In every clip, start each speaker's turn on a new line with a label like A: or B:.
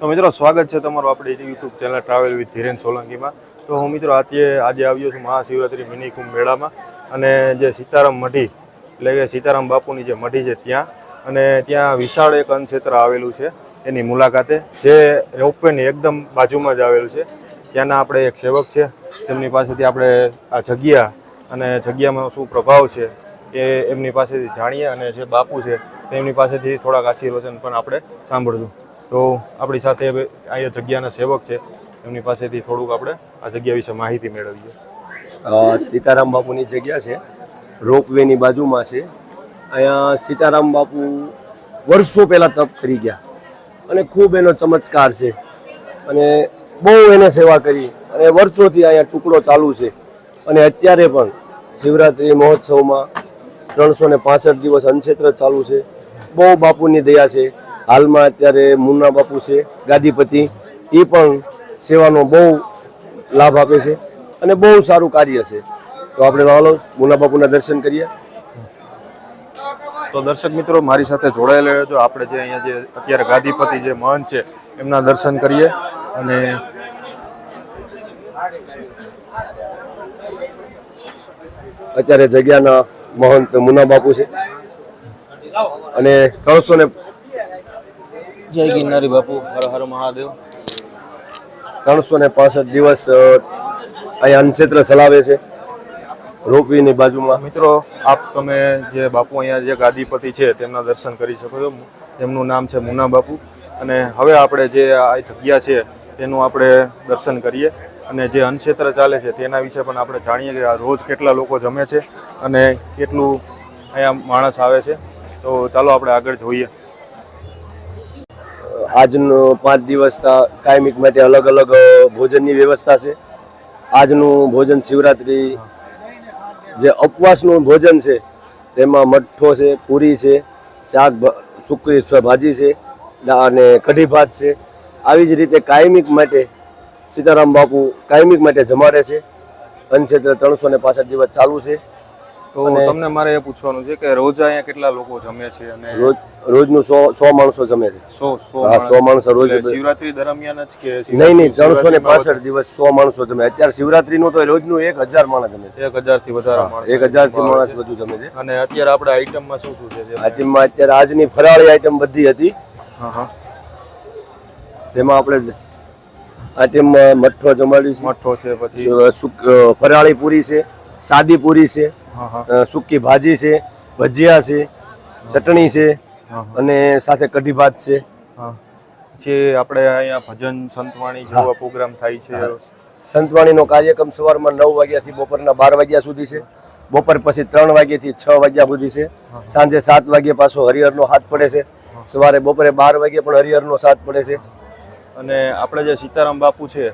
A: તો મિત્રો સ્વાગત છે તમારું આપણી YouTube channel travel with Dhiren સોલંકીમાં। તો હું મિત્રો આજે આવ્યો છું મહાશિવરાત્રી મિની કુંભ મેળામાં અને જે સીતારામ મઢી એટલે કે સીતારામ બાપુની જે મઢી છે ત્યાં અને ત્યાં વિશાળ એક અન્નક્ષેત્ર આવેલું છે એની મુલાકાતે, જે રોપવેની એકદમ બાજુમાં જ આવેલું છે। ત્યાંના આપણે એક સેવક છે તેમની પાસેથી આપણે આ જગ્યા અને જગ્યામાં શું પ્રભાવ છે એ એમની પાસેથી જાણીએ અને જે બાપુ છે તેમની પાસેથી થોડાક આશીર્વચન પણ આપણે સાંભળશું। તો આપણી સાથે અહીંયા જગ્યાના સેવક છે એમની પાસેથી થોડુંક આપણે આ જગ્યા વિશે માહિતી મેળવીએ।
B: સીતારામ બાપુની જગ્યા છે, રોપવેની બાજુમાં છે। અહીંયા સીતારામ બાપુ વર્ષો પહેલાં તપ કરી ગયા અને ખૂબ એનો ચમત્કાર છે અને બહુ એને સેવા કરી અને વર્ષોથી અહીંયા ટુકડો ચાલુ છે અને અત્યારે પણ શિવરાત્રિ મહોત્સવમાં 365 દિવસ અન્નક્ષેત્ર ચાલુ છે। બહુ બાપુની દયા છે। હાલમાં અત્યારે મુન્ના બાપુ છે ગાદીપતિ, એ પણ સેવાનો બહુ લાભ આપે છે અને બહુ સારું કાર્ય છે। તો આપણે ચાલો મુન્ના બાપુના દર્શન કરીએ।
A: તો દર્શક મિત્રો મારી સાથે જોડાયેલા રહેજો, આપણે જે અહીંયા જે અત્યારે ગાદીપતિ જે મહંત છે એમના દર્શન કરીએ। અને
B: અત્યારે જગ્યાના મહંત મુન્ના બાપુ છે અને 300
A: જય ગિરનારી બાપુ, હર હર મહાદેવ।
B: 365 દિવસ અહીંયા અન્નક્ષેત્ર ચલાવે છે રોપવીની બાજુમાં।
A: મિત્રો તમે જે બાપુ અહીંયા જે ગાદીપતિ છે તેમના દર્શન કરી શકો છો। તેમનું નામ છે મુન્ના બાપુ અને હવે આપણે જે આ જગ્યા છે તેનું આપણે દર્શન કરીએ અને જે અન્નક્ષેત્ર ચાલે છે તેના વિશે પણ આપણે જાણીએ કે આ રોજ કેટલા લોકો જમે છે અને કેટલું અહીંયા માણસ આવે છે। તો ચાલો આપણે આગળ જોઈએ।
B: આજનો 5 દિવસ કાયમિક માટે અલગ અલગ ભોજનની વ્યવસ્થા છે। આજનું ભોજન શિવરાત્રિ જે ઉપવાસનું ભોજન છે તેમાં મઠ્ઠો છે, પૂરી છે, શાક સૂકી ભાજી છે અને કઢી ભાત છે। આવી જ રીતે કાયમિક માટે સીતારામ બાપુ કાયમિક માટે જમાડે છે। અન્નક્ષેત્ર 365 દિવસ ચાલુ છે।
A: તો તમને મારે એ પૂછવાનું છે કે રોજ અહીંયા કેટલા લોકો જમે છે? અને
B: રોજનું 100 માણસો જમે છે। 100 માણસો રોજ
A: શિવરાત્રી દરમિયાન જ કે
B: નહીં 365 દિવસ 100 માણસો જમે। અત્યારે શિવરાત્રીનું તો રોજનું 1000 માણસ જમે છે।
A: 1000 થી વધારે માણસ,
B: 1000 થી માણસ બધું જમે છે।
A: અને અત્યારે આપણે આઈટમમાં શું શું છે?
B: આઈટમમાં અત્યારે આજની ફરાળી આઈટમ બધી હતી। તેમાં આપણે આઈટમમાં મઠ્ઠો જમાડી છે,
A: મઠ્ઠો છે, પછી
B: ફરાળી પૂરી છે, સાદી પૂરી છે, સૂકી ભાજી છે, ભજીયા છે, ચટણી છે અને સાથે કઢી ભાત છે।
A: જે આપણે અહીંયા ભજન સંતવાણી જેવો પ્રોગ્રામ થાય છે।
B: સંતવાણીનો કાર્યક્રમ સવારમાં 9 વાગ્યાથી બપોરના 12 વાગ્યા સુધી છે। બપોર પછી 3 વાગ્યાથી 6 વાગ્યા સુધી છે। સાંજે 7 વાગ્યે પાછો હરિહરનો હાથ પડે છે। સવારે બપોરે 12 વાગ્યે પણ હરિહરનો સાથ પડે છે।
A: અને આપણે જે સીતારામ બાપુ છે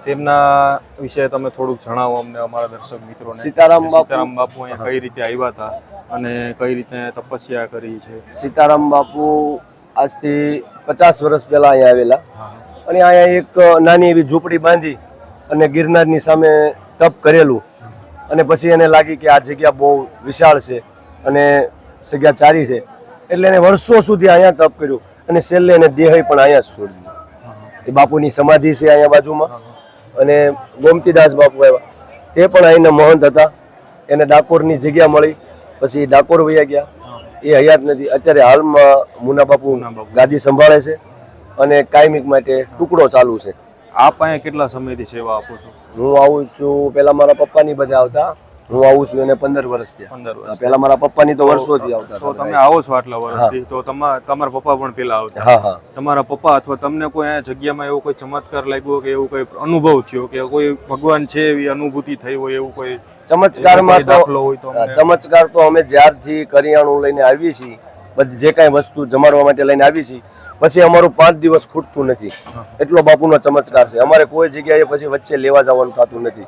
A: તેમના વિશે તમે થોડુંક જણાવો અમને, અમારા દર્શક મિત્રોને। સીતારામ બાપુ અહીંયા કઈ રીતે આવ્યા હતા અને કઈ રીતે તપસ્યા કરી છે?
B: સીતારામ બાપુ આજથી 50 વર્ષ પહેલા અહીંયા આવેલા અને અહીંયા એક નાની એવી ઝૂંપડી બાંધી અને ગિરનારની સામે તપ કરેલું અને પછી એને લાગી કે આ જગ્યા બહુ વિશાળ છે અને જગ્યા સારી છે એટલે એને વર્ષો સુધી અહીંયા તપ કર્યું અને છેલ્લે એને દેહ પણ અહીંયા જ છોડી દીધો। એ બાપુની સમાધિ છે અહીંયા બાજુમાં અને ગોમતીદાસ બાપુ આવ્યા તે પણ અહીંના મહંત હતા। એને ડાકોરની જગ્યા મળી, પછી ડાકોર વયા ગયા, એ હયાત નથી। અત્યારે હાલમાં મુન્ના બાપુ ગાદી સંભાળે છે અને કાયમિક માટે ટુકડો ચાલુ છે।
A: આપ અહીંયા કેટલા સમયથી સેવા આપો છો?
B: હું આવું છું, પહેલા મારા પપ્પાની બધા આવતા, હું આવું છું એને 15 વર્ષ થયા।
A: 15 વર્ષ
B: પહેલા મારા પપ્પાની તો વર્ષોથી આવતા।
A: તો તમે આવો છો આટલા વર્ષથી, તો તમારા પપ્પા પણ પેલા આવતા?
B: હા।
A: તમારા પપ્પા અથવા તમને કોઈ આ જગ્યામાં એવો કોઈ ચમત્કાર લાગ્યો કે એવું કોઈ અનુભવ થયો કે કોઈ ભગવાન છે એવી અનુભૂતિ થઈ હોય એવું કોઈ
B: ચમત્કારમાં
A: દાખલો હોય તો?
B: ચમત્કાર તો અમે જ્યારથી કરિયાણું લઈને આવીએ છીએ, બધી જે કાંઈ વસ્તુ જમાડવા માટે લઈને આવીએ છીએ, પછી અમારું 5 દિવસ ખૂટતું નથી। એટલો બાપુનો ચમત્કાર છે। અમારે કોઈ જગ્યાએ પછી વચ્ચે લેવા જવાનું થતું નથી।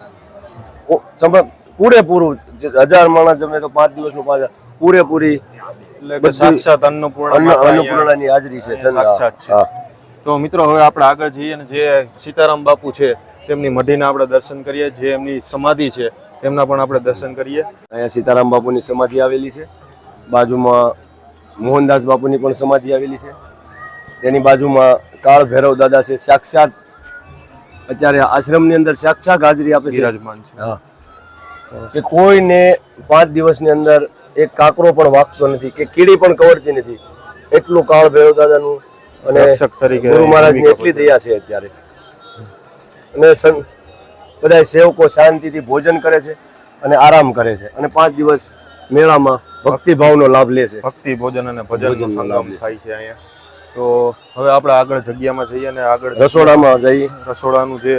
B: પૂરેપૂરું 1000 માણસ જમે તો 5 દિવસનું 5 પૂરેપૂરી
A: સાક્ષાત
B: અન્નપૂર્ણાની હાજરી છે।
A: તો મિત્રો હવે આપણે આગળ જઈએ અને જે સીતારામ બાપુ છે તેમની મઢીના આપણે દર્શન કરીએ, જે એમની સમાધિ છે તેમના પણ આપણે દર્શન કરીએ।
B: અહીંયા સીતારામ બાપુની સમાધિ આવેલી છે, બાજુમાં મોહનદાસ બાપુની પણ સમાધિ આવેલી છે તેની બાજુમાં કાળ ભૈરવ દાદા છે, સાક્ષાત અત્યારે આશ્રમની અંદર સાક્ષાત હાજરી આપે છે.
A: બિરાજમાન છે.
B: હા, કે કોઈને 5 દિવસની અંદર એક કાંકરો પણ વાગતો નથી કે કીડી પણ કવડતી નથી, એટલું કાળ ભૈરવ દાદાનું અને
A: રક્ષક તરીકે
B: ગુરુ મહારાજની એટલી દયા છે અત્યારે. અને બધા સેવકો શાંતિથી ભોજન કરે છે અને આરામ કરે છે અને 5 દિવસ મેળામાં ભક્તિભાવનો લાભ લે છે.
A: ભક્તિ ભોજન અને ભજનનો સંગમ થાય છે અહીંયા. તો હવે આપણે આગળ જગ્યામાં જઈએ અને આગળ
B: રસોડામાં જઈ
A: રસોડાનું જે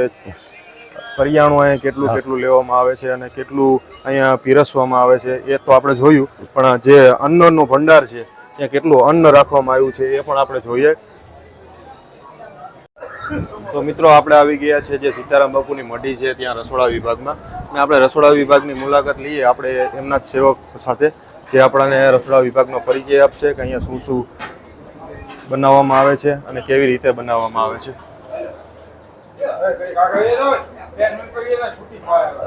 A: કરિયાણું અહીંયા કેટલું કેટલું લેવામાં આવે છે અને કેટલું અહીંયા પીરસવામાં આવે છે એ તો આપણે જોયું, પણ જે અન્નનો ભંડાર છે ત્યાં કેટલું અન્ન રાખવામાં આવ્યું છે એ પણ આપણે જોઈએ. તો મિત્રો આપણે આવી ગયા છે જે સીતારામ બાપુની મઢી છે ત્યાં રસોડા વિભાગમાં, અને આપણે રસોડા વિભાગની મુલાકાત લઈએ આપણે એમના જ સેવક સાથે, જે આપણને રસોડા વિભાગનો પરિચય આપશે કે અહીંયા શું શું બનાવવામાં આવે છે અને કેવી રીતે બનાવવામાં આવે છે.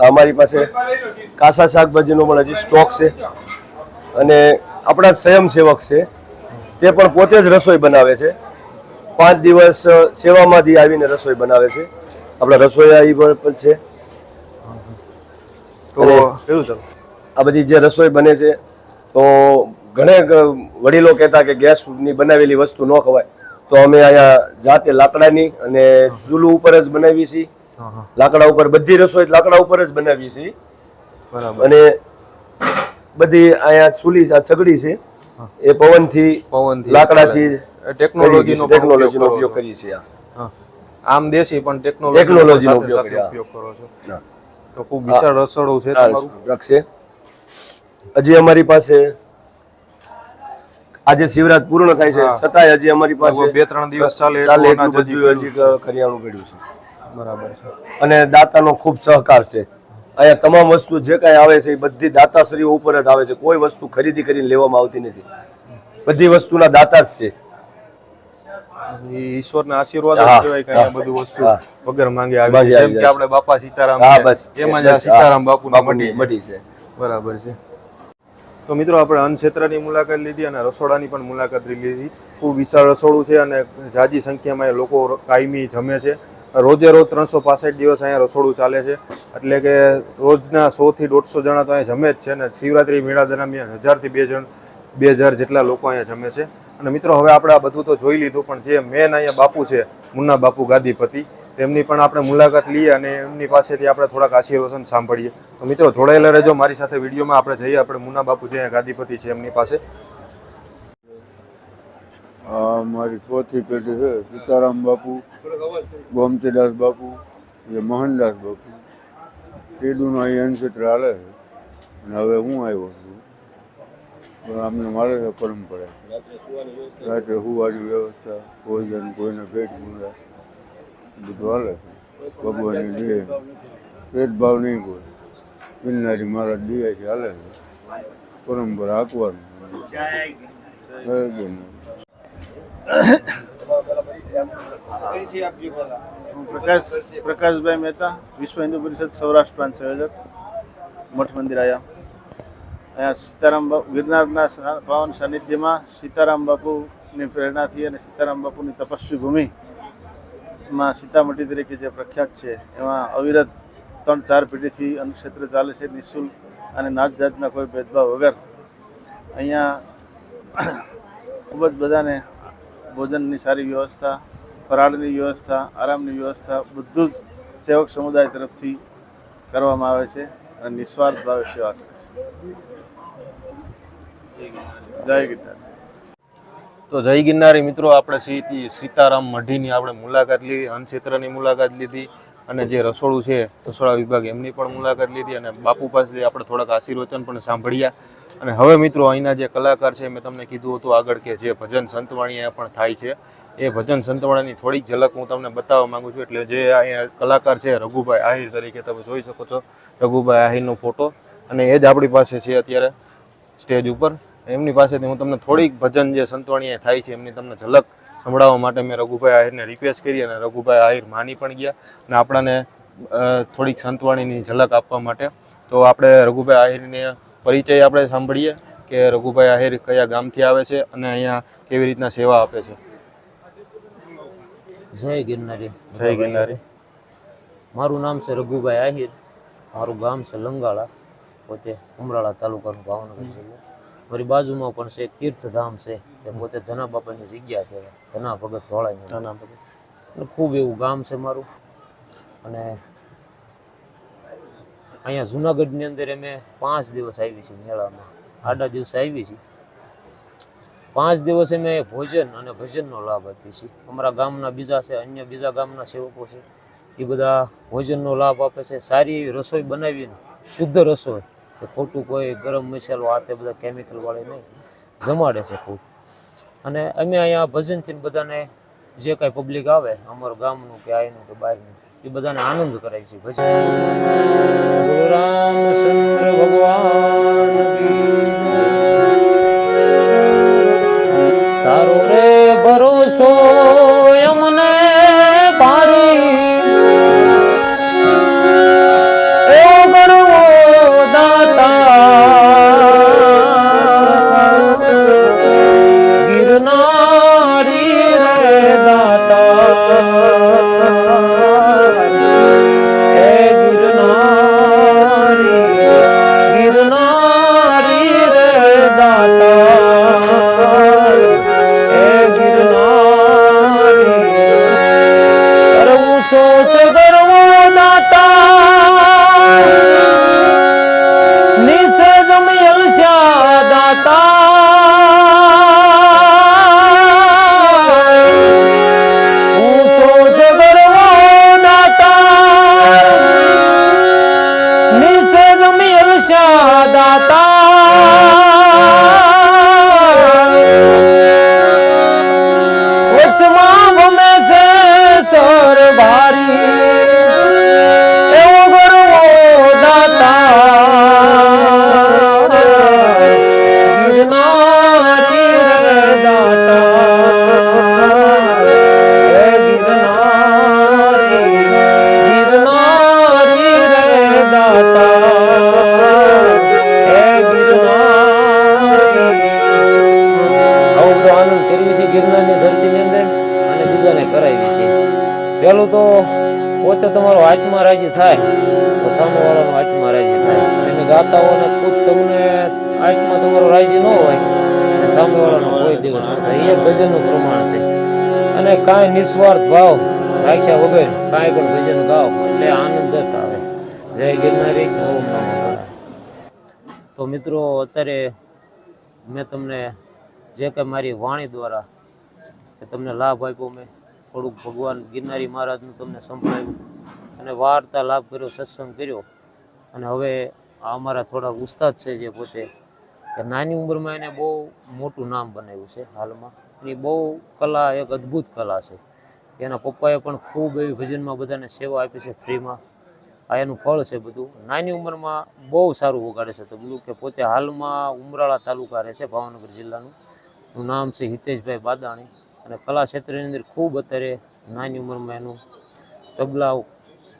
B: અમારી પાસે કાસા શાકભાજીનો પણ હજી સ્ટોક છે અને આપણા સ્વયંસેવક છે તે પણ પોતે જ રસોઈ બનાવે છે. 5 દિવસ સેવામાંથી આવીને રસોઈ બનાવે છે. આપણા રસોઈયા પણ છે.
A: તો કેવું ચાલો
B: આ બધી જે રસોઈ બને છે તો ઘણા વડીલો કહેતા કે ગેસની બનાવેલી વસ્તુ ન ખવાય, તો અમે અહીંયા જાતે લાકડાની અને ચૂલું ઉપર જ બનાવીએ છીએ. લાકડા ઉપર બધી રસોઈ લાકડા ઉપર જ બનાવીએ છીએ.
A: બરાબર.
B: અને બધી અહીંયા ચૂલી સગડી છે એ પવનથી લાકડાથી
A: ટેકનોલોજીનો
B: ઉપયોગ કરીએ છીએ.
A: આમ દેશી પણ ટેકનોલોજીનો ઉપયોગ કરો છો. તો ખૂબ વિશાળ રસોડું છે તમારું.
B: છે. હજી અમારી પાસે આજે શિવરાત પૂર્ણ થાય છે છતાંય હજી અમારી પાસે
A: 2-3 દિવસ ચાલે
B: એટલું બધું હજી કરિયાણું પડ્યું છે.
A: બરાબર છે.
B: અને દાતાનો ખૂબ સહકાર છે. અહીંયા તમામ વસ્તુ જે કાંઈ આવે છે એ બધી દાતાશ્રીઓ ઉપર જ આવે છે. કોઈ વસ્તુ ખરીદી કરીને લેવામાં આવતી નથી. બધી વસ્તુના દાતા જ છે.
A: ઈશ્વરના આશીર્વાદ કહેવાય કે આ બધું વસ્તુ વગર માંગે આવી છે. જેમ કે આપણે બાપા સીતારામ એમાં જ સીતારામ બાપુની મઢી છે. બરાબર છે. તો મિત્રો આપણે અન્ન ક્ષેત્રની મુલાકાત લીધી અને રસોડાની પણ મુલાકાત લીધી. ખૂબ વિશાળ રસોડું છે અને જાજી સંખ્યામાં લોકો કાયમી જમે છે. રોજે રોજ 365 દિવસ અહીંયા રસોડું ચાલે છે, એટલે કે રોજના 100 થી 150 જણા તો અહીંયા જમે જ છે. અને શિવરાત્રી મેળા દરમિયાન 1000 થી 2000 જેટલા લોકો અહીંયા જમે છે. અને મિત્રો હવે આપણે આ બધું તો જોઈ લીધું, પણ જે મેન અહીંયા બાપુ છે મુન્ના બાપુ ગાદીપતિ, તેમની પણ આપણે મુલાકાત લઈએ અને એમની પાસેથી આપણે થોડાક આશીર્વચન સાંભળીએ. તો મિત્રો જોડાયેલા રહેજો મારી સાથે વિડીયોમાં. આપણે જઈએ આપણે મુન્ના બાપુ જે અહીંયા ગાદીપતિ છે એમની પાસે.
C: મારી ચોથી પેઢી છે. સીતારામ બાપુ, ગોમતીદાસ બાપુ, એ મોહનદાસ બાપુ, સીધુંનો અહીં અન્નક્ષેત્ર હાલે છે. અને હવે હું આવ્યો છું. અમને મારે છે પરંપરા, રાત્રે સુવાની વ્યવસ્થા, ભોજન, કોઈને પેટ પૂરા બધું હાલે છે. ભગવાનની દે ભેદભાવ નહીં કોઈ. ગિરનારી મહારાજ દિયા છે હાલે છે. પરંપરા આપવાનું.
D: પ્રકાશભાઈ મહેતા, વિશ્વ હિન્દુ પરિષદ સૌરાષ્ટ્ર પ્રાંત સંયોજક, મઠ મંદિર આવ્યા. અહીંયા સીતારામ બાપુ ગિરનારના પાવન સાનિધ્યમાં સીતારામ બાપુની પ્રેરણાથી અને સીતારામ બાપુની તપસ્વી ભૂમિમાં સીતામઢી તરીકે જે પ્રખ્યાત છે એમાં અવિરત 3-4 પેઢીથી અન્નક્ષેત્ર ચાલે છે. નિઃશુલ્ક અને નાત જાતના કોઈ ભેદભાવ વગર અહીંયા ખૂબ જ બધાને ભોજનની સારી વ્યવસ્થા, ફરાળની વ્યવસ્થા, આરામની વ્યવસ્થા બધું જ સેવક સમુદાય તરફથી કરવામાં આવે છે અને નિસ્વાર્થ ભાવે સેવા કરે છે. જય ગિરનાર.
A: તો જય ગિરનારી મિત્રો, આપણે સીતારામ મઢીની આપણે મુલાકાત લીધી, અન્ન ક્ષેત્રની મુલાકાત લીધી અને જે રસોડું છે રસોડા વિભાગ એમની પણ મુલાકાત લીધી અને બાપુ પાસેથી આપણે થોડાક આશીર્વચન પણ સાંભળ્યા. અને હવે મિત્રો અહીંના જે કલાકાર છે મેં તમને કીધું હતું આગળ કે જે ભજન સંતવાણી અહીંયા પણ થાય છે, એ ભજન સંતવાણીની થોડીક ઝલક હું તમને બતાવવા માંગુ છું. એટલે જે અહીંયા કલાકાર છે રઘુભાઈ આહિર તરીકે તમે જોઈ શકો છો, રઘુભાઈ આહિરનો ફોટો, અને એ જ આપણી પાસે છે અત્યારે સ્ટેજ ઉપર. એમની પાસેથી હું તમને થોડીક ભજન જે સંતવાણી થાય છે એમની તમને ઝલક સંભળાવવા માટે મેં રઘુભાઈ આહિરને રિક્વેસ્ટ કરી અને રઘુભાઈ આહિર માની પણ ગયા અને આપણાને થોડીક સંતવાણીની ઝલક આપવા માટે. તો આપણે રઘુભાઈ આહિરને પરિચય આપણે સાંભળીએ કે રઘુભાઈ આહિર કયા ગામથી આવે છે અને અહીંયા કેવી રીતના સેવા આપે છે.
E: જય ગિરનારી.
A: જય ગિરનારી.
E: મારું નામ છે રઘુભાઈ આહિર. મારું ગામ છે લંગાળા, પોતે ઉમરાળા તાલુકાનું ભાવનગર જિલ્લો. મારી બાજુમાં પણ છે તીર્થધામ છે, એ પોતે ધના બાપાની જગ્યા કહેવાય, ધના ભગત ધોળાઈ. ખૂબ એવું ગામ છે મારું. અને અહીંયા જુનાગઢની અંદર અમે 5 દિવસ આવી છીએ મેળામાં. આડા દિવસે આવી છીએ. 5 દિવસ અમે ભોજન અને ભજનનો લાભ આપીએ છીએ. અમારા ગામના બીજા છે, અન્ય બીજા ગામના સેવકો છે, એ બધા ભોજનનો લાભ આપે છે. સારી એવી રસોઈ બનાવીને, શુદ્ધ રસોઈ, કે ખોટું કોઈ ગરમ મસાલો આ તે બધા કેમિકલ વાળી નહીં, જમાડે છે ખૂબ. અને અમે અહીંયા ભજનથી બધાને જે કાંઈ પબ્લિક આવે, અમારું ગામનું કે અહીંનું કે બહારનું, એ બધાને આનંદ કરાવી છે ભજન. ગુરુ રામચંદ્ર ભગવાન તારો રે ભરોસો અમને ભારી, એ ગરવો દાતા ગિરનારી રે દાતા, એ ગિરનારી ગિરનારી રે દાતા, એ ગિરનારી ઊંચો છે ગરવો દાતા, નીચે જમિયલ શા દાતા, ઊંચો છે ગરવો દાતા, નીચે જમિયલ શા દાતા, વચમાં ભમે છે સર ભારી, એવો ગરવો દાતા ગિરનારી રે દાતા, એ ગિરનારી ગિરનારી રે દાતા, એ ગિરનારી. આવો બધો આનંદ કરવી છે ગિરનારની ધરતીની અંદર, અને બીજાને કરાવી છે. પહેલું તો પોતે તમારો આત્મા રાજી થાય તો સામેવાળાનો આત્મા રાજી થાય. તમે ગાતા હો ને ખુદ તમને આત્મા તમારો રાજી ન હોય અને સામેવાળાનો કોઈ દિવસ ન થાય. એ ભજનનું પ્રમાણ છે. અને કાંઈ નિસ્વાર્થ ભાવ રાખ્યા વગર કાંઈ પણ ભજન ગાઓ એટલે આનંદ જ આવે. જય ગિરનારી. ઓમ નમો નારાયણ. તો મિત્રો, અત્યારે મેં તમને જે કંઈ મારી વાણી દ્વારા કે તમને લાભ આપ્યો, મેં થોડુંક ભગવાન ગિરનારી મહારાજનું તમને સંભળાવ્યું અને વાર્તાલાપ કર્યો, સત્સંગ કર્યો. અને હવે આ અમારા થોડા ઉસ્તાદ છે, જે પોતે કે નાની ઉંમરમાં એને બહુ મોટું નામ બનાવ્યું છે હાલમાં. એની બહુ કલા, એક અદ્ભુત કલા છે. એના પપ્પાએ પણ ખૂબ એવી ભજનમાં બધાને સેવા આપી છે ફ્રીમાં. આ એનું ફળ છે બધું. નાની ઉંમરમાં બહુ સારું વગાડે છે. તો બધું કે પોતે હાલમાં ઉમરાળા તાલુકા રહે છે, ભાવનગર જિલ્લાનું. એનું નામ છે હિતેશભાઈ બાદાણી. અને કલા ક્ષેત્રની અંદર ખૂબ અત્યારે નાની ઉંમરમાં એનું તબલા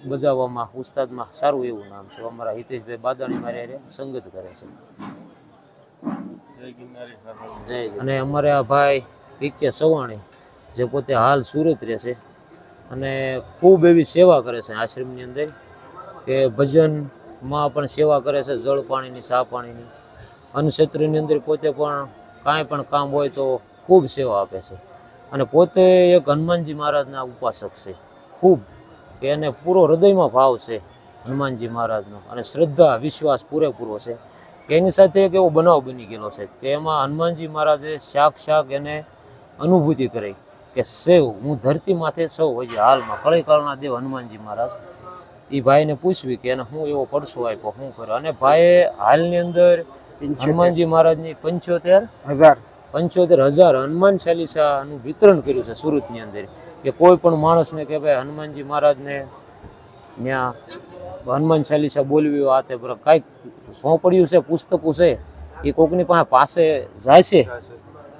E: બજાવવામાં, ઉસ્તાદમાં સારું એવું નામ છે. અમારા હિતેશભાઈ બાદાણી મારે સંગત કરે છે. અને અમારે આ ભાઈ પીકે સવાણી, જે પોતે હાલ સુરત રહે છે અને ખૂબ એવી સેવા કરે છે આશ્રમની અંદર, કે ભજનમાં પણ સેવા કરે છે, જળ પાણીની, ચા પાણીની. અન્ન ક્ષેત્રની અંદર પોતે પણ કાંઈ પણ કામ હોય તો ખૂબ સેવા આપે છે. અને પોતે એક હનુમાનજી મહારાજના ઉપાસક છે ખૂબ, કે એને પૂરો હૃદયમાં ભાવ છે હનુમાનજી મહારાજનો, અને શ્રદ્ધા વિશ્વાસ પૂરેપૂરો છે. કે એની સાથે એક એવો બનાવ બની ગયેલો છે કે એમાં હનુમાનજી મહારાજે સાક્ષાત એને અનુભૂતિ કરી કે સેવ હું ધરતી માથે સૌ હોય છે હાલમાં કળીકાળના દેવ હનુમાનજી મહારાજ. એ ભાઈને પૂછવી કે એને હું એવો પડસો આપ્યો, શું કર્યો. અને ભાઈએ હાલની અંદર હનુમાનજી મહારાજની 75,000 હનુમાન ચાલીસાનું વિતરણ કર્યું છે સુરતની અંદર. કે કોઈ પણ માણસને કે ભાઈ હનુમાનજી મહારાજને ત્યાં હનુમાન ચાલીસા બોલવી હોય, આ તે કાંઈક સોંપડ્યું છે, પુસ્તકો છે, એ કોકની પાસે જાય છે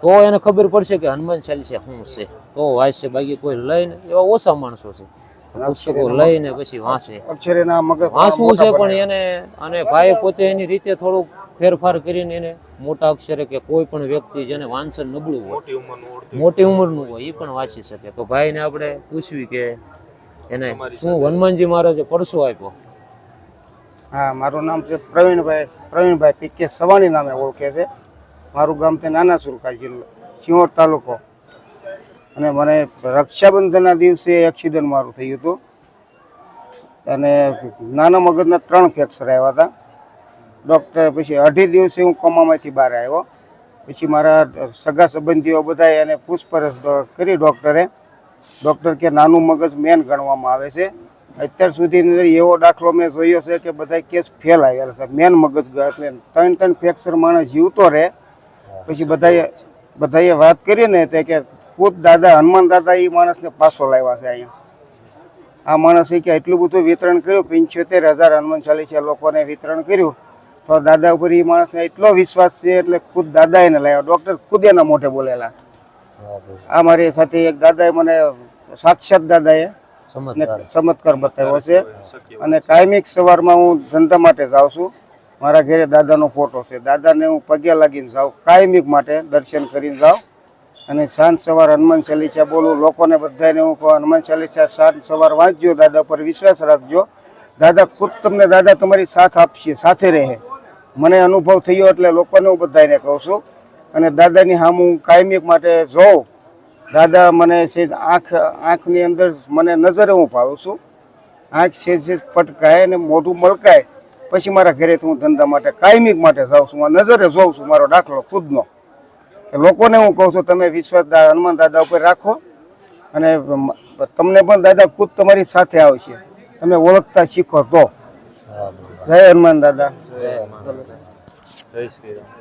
E: તો એને ખબર પડશે કે હનુમાન ચાલીસા શું છે, તો વાંચશે. બાકી કોઈ લઈને એવા ઓછા માણસો છે પુસ્તકો લઈને પછી વાંચે. વાંચવું છે પણ એને, અને ભાઈ પોતે એની રીતે થોડુંક ફેરફાર કરીને એને મોટા અક્ષરે કે કોઈ પણ વ્યક્તિ જેને વાંચન નબળું હોય,
A: મોટી ઉંમરનું ઓળખી
E: મોટી ઉંમરનું હોય, એ પણ વાંચી શકે. તો ભાઈને આપણે પૂછવી કે એને શું હનુમાનજી મહારાજે પરસો આપ્યો.
F: હા, મારું નામ છે પ્રવીણભાઈ પીકે સવાણી નામે ઓળખે છે. મારું ગામ છે નાના સુરકા, જિલ્લો સિંહોર તાલુકો. અને મને રક્ષાબંધનના દિવસે એક્સિડન્ટ મારું થયું હતું અને નાના મગજના 3 ફ્રેક્ચર આવ્યા હતા. ડૉક્ટર પછી 2.5 દિવસે હું કોમામાંથી બહાર આવ્યો. પછી મારા સગા સંબંધીઓ બધાએ એને પૂછપરછ કરી. ડૉક્ટર કે નાનું મગજ મેન ગણવામાં આવે છે. અત્યાર સુધીની અંદર એવો દાખલો મેં જોયો છે કે બધા કેસ ફેલ આવેલા છે. મેન મગજ એટલે 3 ફ્રેક્ચર માણસ જીવતો રહે. પછી બધાએ વાત કરી ને તે કે ખુદ દાદા હનુમાન દાદા એ માણસને પાછો લાવ્યા છે અહીંયા. આ માણસે કે એટલું બધું વિતરણ કર્યું, 75,000 હનુમાન ચાલીસા લોકોને વિતરણ કર્યું. તો દાદા ઉપર એ માણસને એટલો વિશ્વાસ છે એટલે ખુદ દાદા એને લાવ્યા. ડૉક્ટર ખુદ એના મોઢે બોલેલા. આ મારી સાથે એક દાદાએ મને સાક્ષાત દાદાએ ચમત્કાર બતાવ્યો છે. અને કાયમિક સવારમાં હું ધંધા માટે જાઉં છું. મારા ઘરે દાદાનો ફોટો છે. દાદાને હું પગે લાગીને જાઉં, કાયમિક માટે દર્શન કરીને જાઉં. અને સાંજ સવાર હનુમાન ચાલીસા બોલું. લોકોને બધાને હું કહું હનુમાન ચાલીસા સાંજ સવાર વાંચજો, દાદા પર વિશ્વાસ રાખજો. દાદા ખુદ તમને દાદા તમારી સાથ આપશે, સાથે રહે. મને અનુભવ થયો એટલે લોકોને હું બધાને કહું છું. અને દાદાની સામે હું કાયમિક માટે જોઉં. દાદા મને છે આંખની અંદર મને નજરે હું પાડું છું. આંખ છે પટકાય અને મોઢું મલકાય પછી મારા ઘરેથી હું ધંધા માટે કાયમિક માટે જાઉં છું. હું નજરે જોઉં છું મારો દાખલો ખુદનો. લોકોને હું કહું છું તમે વિશ્વાસ હનુમાન દાદા ઉપર રાખો અને તમને પણ દાદા ખુદ તમારી સાથે આવશે. તમે ઓળખતા શીખો તો. જય હનુમાન દાદા.
A: જય શ્રી રામ.